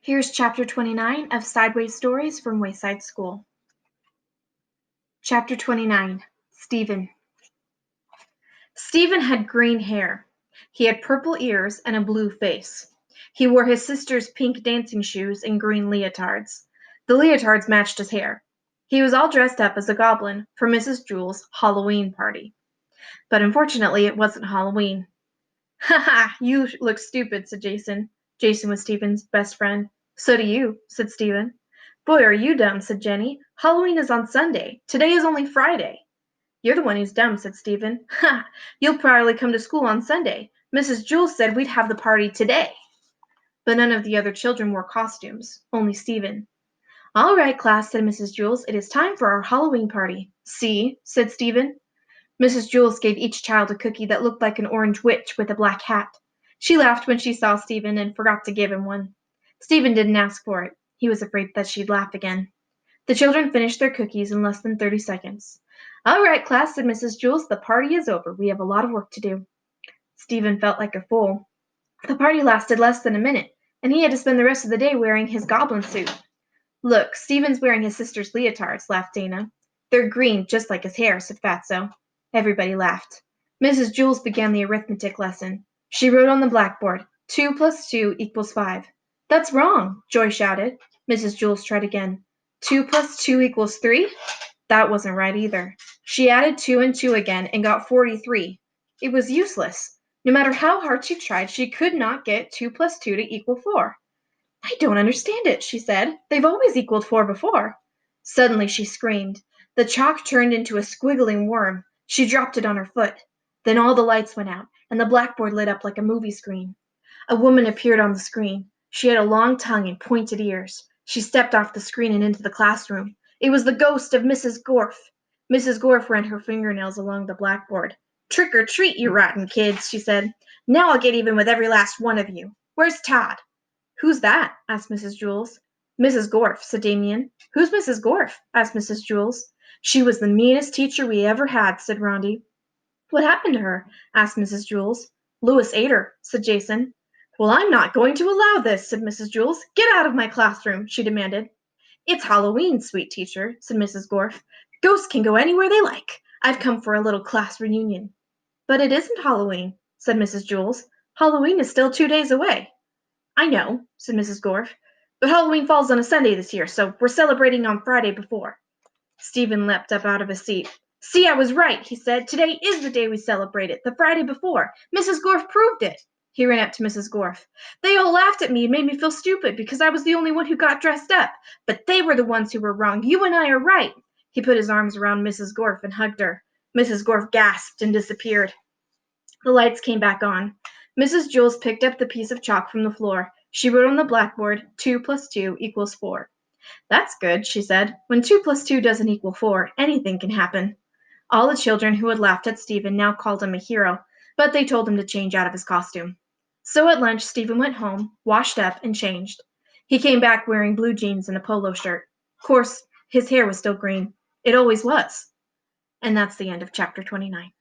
Here's Chapter 29 of Sideways Stories from Wayside School. Chapter 29, Stephen. Stephen had green hair. He had purple ears and a blue face. He wore his sister's pink dancing shoes and green leotards. The leotards matched his hair. He was all dressed up as a goblin for Mrs. Jewell's Halloween party. But unfortunately, it wasn't Halloween. "Ha ha, you look stupid," said Jason. Jason was Stephen's best friend. "So do you," said Stephen. "Boy, are you dumb," said Jenny. "Halloween is on Sunday. Today is only Friday." "You're the one who's dumb," said Stephen. "Ha! You'll probably come to school on Sunday. Mrs. Jewell said we'd have the party today." But none of the other children wore costumes, only Stephen. "All right, class," said Mrs. Jewell. "It is time for our Halloween party." "See," said Stephen. Mrs. Jewell gave each child a cookie that looked like an orange witch with a black hat. She laughed when she saw Stephen and forgot to give him one. Stephen didn't ask for it. He was afraid that she'd laugh again. The children finished their cookies in less than 30 seconds. "All right, class," said Mrs. Jewell, "the party is over. We have a lot of work to do." Stephen felt like a fool. The party lasted less than a minute, and he had to spend the rest of the day wearing his goblin suit. "Look, Stephen's wearing his sister's leotards," laughed Dana. "They're green, just like his hair," said Fatso. Everybody laughed. Mrs. Jewell began the arithmetic lesson. She wrote on the blackboard, 2 plus 2 equals 5. "That's wrong," Joy shouted. Mrs. Jewell tried again. 2 plus 2 equals 3? That wasn't right either. She added 2 and 2 again and got 43. It was useless. No matter how hard she tried, she could not get 2 plus 2 to equal 4. "I don't understand it," she said. "They've always equaled 4 before." Suddenly she screamed. The chalk turned into a squiggling worm. She dropped it on her foot. Then all the lights went out, and the blackboard lit up like a movie screen. A woman appeared on the screen. She had a long tongue and pointed ears. She stepped off the screen and into the classroom. It was the ghost of Mrs. Gorf. Mrs. Gorf ran her fingernails along the blackboard. "Trick or treat, you rotten kids," she said. "Now I'll get even with every last one of you. Where's Todd?" "Who's that?" asked Mrs. Jewell. "Mrs. Gorf," said Damien. "Who's Mrs. Gorf?" asked Mrs. Jewell. "She was the meanest teacher we ever had," said Rondi. "What happened to her?" asked Mrs. Jewell. "Louis ate her," said Jason. "Well, I'm not going to allow this," said Mrs. Jewell. "Get out of my classroom," she demanded. "It's Halloween, sweet teacher," said Mrs. Gorf. "Ghosts can go anywhere they like. I've come for a little class reunion." "But it isn't Halloween," said Mrs. Jewell. "Halloween is still 2 days away." "I know," said Mrs. Gorf, "but Halloween falls on a Sunday this year, so we're celebrating on Friday before." Stephen leapt up out of his seat. "See, I was right," he said. "Today is the day we celebrate it, the Friday before. Mrs. Gorf proved it." He ran up to Mrs. Gorf. "They all laughed at me and made me feel stupid because I was the only one who got dressed up. But they were the ones who were wrong. You and I are right." He put his arms around Mrs. Gorf and hugged her. Mrs. Gorf gasped and disappeared. The lights came back on. Mrs. Jewell picked up the piece of chalk from the floor. She wrote on the blackboard, 2 plus 2 equals 4. "That's good," she said. "When 2 plus 2 doesn't equal 4, anything can happen." All the children who had laughed at Stephen now called him a hero, but they told him to change out of his costume. So at lunch, Stephen went home, washed up, and changed. He came back wearing blue jeans and a polo shirt. Of course, his hair was still green. It always was. And that's the end of Chapter 29.